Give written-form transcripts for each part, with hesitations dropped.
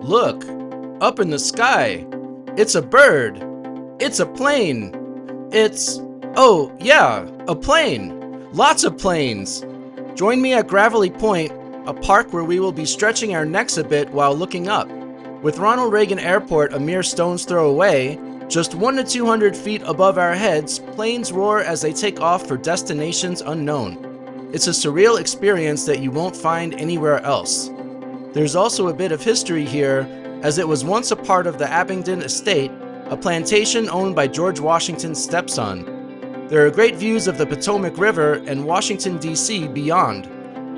Look, up in the sky. It's a bird. It's a plane. Oh yeah, a plane. Lots of planes. Join me at Gravelly Point, a park where we will be stretching our necks a bit while looking up. With Ronald Reagan Airport a mere stone's throw away, just 100 to 200 feet above our heads, planes roar as they take off for destinations unknown. It's a surreal experience that you won't find anywhere else. There's also a bit of history here, as it was once a part of the Abington estate, a plantation owned by George Washington's stepson. There are great views of the Potomac River and Washington, D.C. beyond.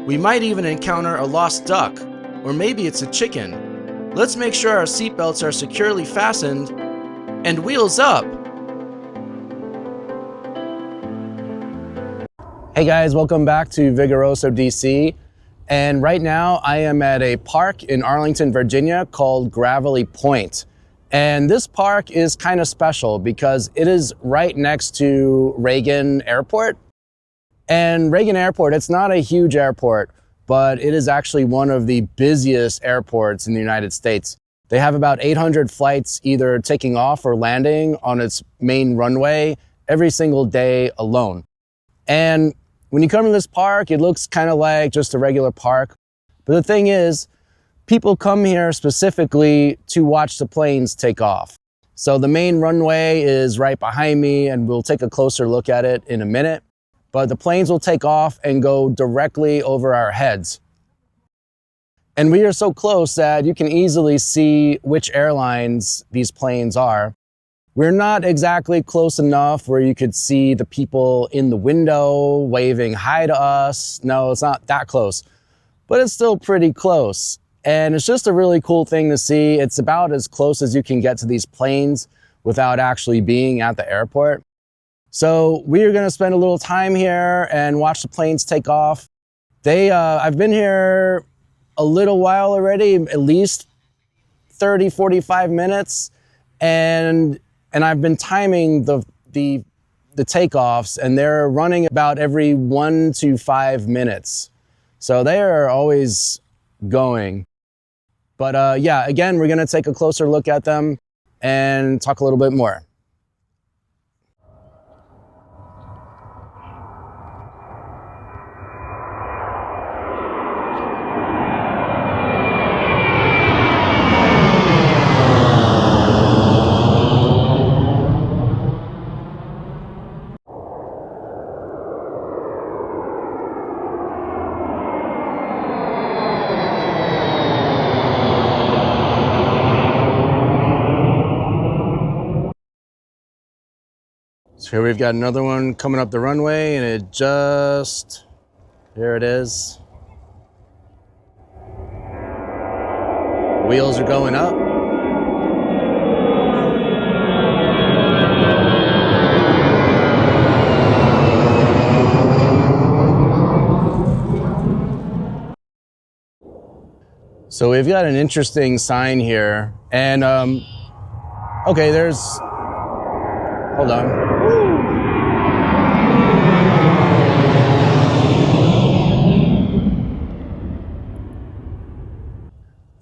We might even encounter a lost duck, or maybe it's a chicken. Let's make sure our seatbelts are securely fastened, and wheels up! Hey guys, welcome back to Vigoroso, DC. And right now I am at a park in Arlington, Virginia called Gravelly Point. And this park is kind of special because it is right next to Reagan Airport. And Reagan Airport, it's not a huge airport, but it is actually one of the busiest airports in the United States. They have about 800 flights either taking off or landing on its main runway every single day alone. And when you come to this park, it looks kind of like just a regular park. But the thing is, people come here specifically to watch the planes take off. So the main runway is right behind me, and we'll take a closer look at it in a minute. But the planes will take off and go directly over our heads. And we are so close that you can easily see which airlines these planes are. We're not exactly close enough where you could see the people in the window waving hi to us. No, it's not that close, but it's still pretty close. And it's just a really cool thing to see. It's about as close as you can get to these planes without actually being at the airport. So we are gonna spend a little time here and watch the planes take off. I've been here a little while already, at least 30, 45 minutes. And I've been timing the takeoffs, and they're running about every 1 to 5 minutes. So they are always going. But yeah, again, we're gonna take a closer look at them and talk a little bit more. So here we've got another one coming up the runway, and here it is. Wheels are going up. So we've got an interesting sign here, and okay, hold on.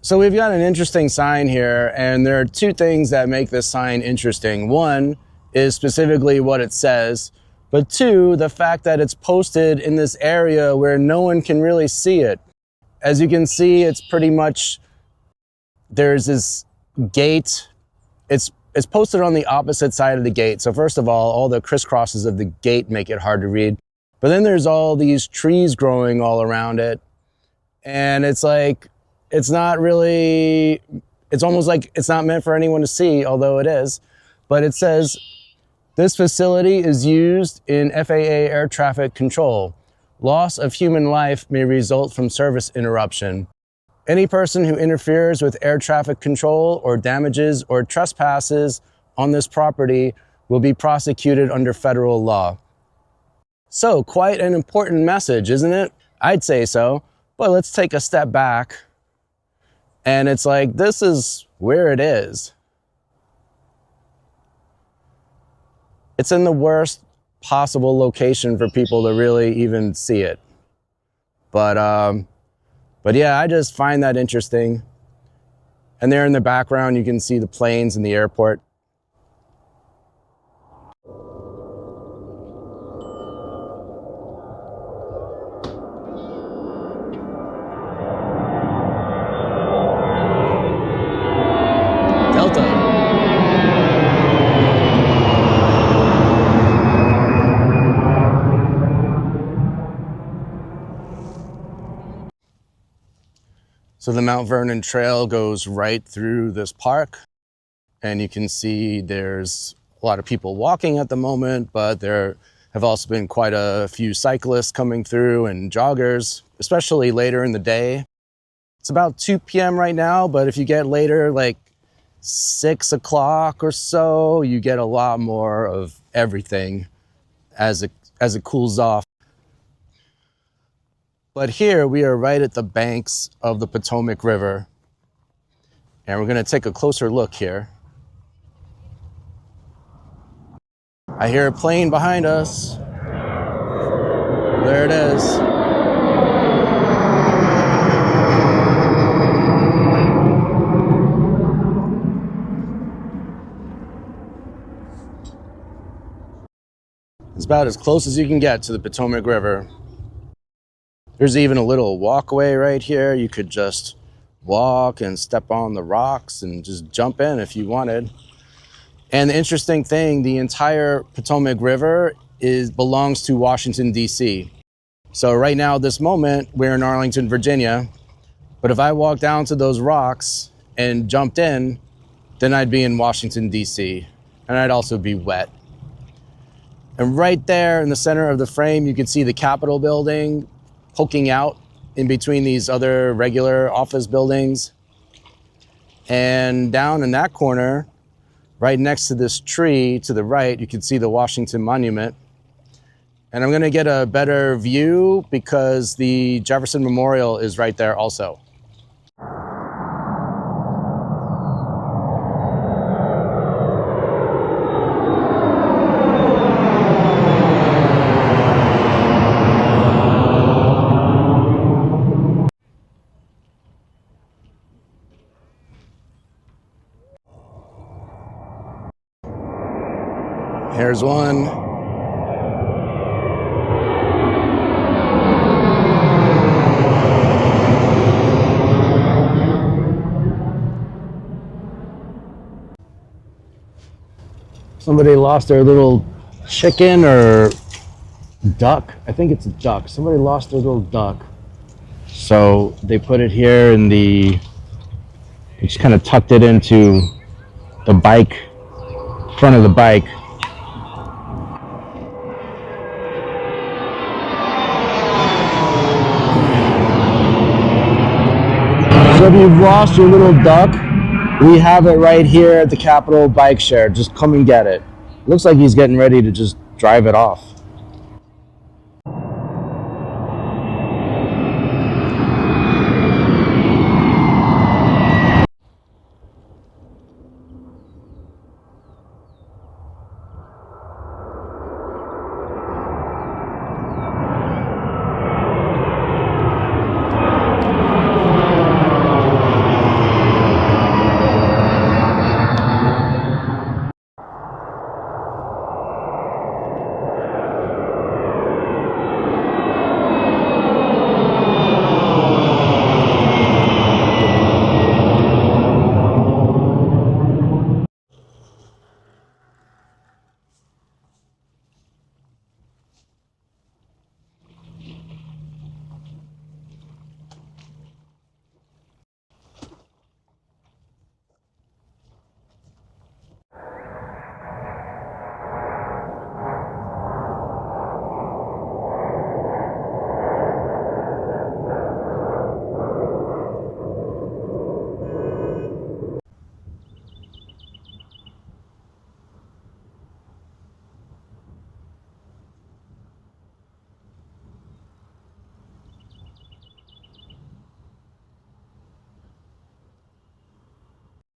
So we've got an interesting sign here, and there are two things that make this sign interesting. One is specifically what it says, but two, the fact that it's posted in this area where no one can really see it. As you can see, it's pretty much, there's this gate. It's posted on the opposite side of the gate. So first of all the crisscrosses of the gate make it hard to read. But then there's all these trees growing all around it. And it's like, it's almost like it's not meant for anyone to see, although it is. But it says, this facility is used in FAA air traffic control. Loss of human life may result from service interruption. Any person who interferes with air traffic control or damages or trespasses on this property will be prosecuted under federal law. So, quite an important message, isn't it? I'd say so. But let's take a step back. And it's like, this is where it is. It's in the worst possible location for people to really even see it. But yeah, I just find that interesting. And there in the background, you can see the planes and the airport. Delta. So the Mount Vernon Trail goes right through this park, and you can see there's a lot of people walking at the moment, but there have also been quite a few cyclists coming through and joggers, especially later in the day. It's about 2 p.m. right now, but if you get later, like 6 o'clock or so, you get a lot more of everything as it cools off. But here we are right at the banks of the Potomac River, and we're going to take a closer look here. I hear a plane behind us. There it is. It's about as close as you can get to the Potomac River. There's even a little walkway right here. You could just walk and step on the rocks and just jump in if you wanted. And the interesting thing, the entire Potomac River belongs to Washington, D.C. So right now, at this moment, we're in Arlington, Virginia. But if I walked down to those rocks and jumped in, then I'd be in Washington, D.C. And I'd also be wet. And right there in the center of the frame, you can see the Capitol building poking out in between these other regular office buildings. And down in that corner, right next to this tree to the right, you can see the Washington Monument. And I'm gonna get a better view because the Jefferson Memorial is right there also. Here's one. Somebody lost their little chicken or duck. I think it's a duck. Somebody lost their little duck. So they put it here in they just kind of tucked it into the bike, front of the bike. So if you've lost your little duck, we have it right here at the Capitol bike share. Just come and get it. Looks like he's getting ready to just drive it off.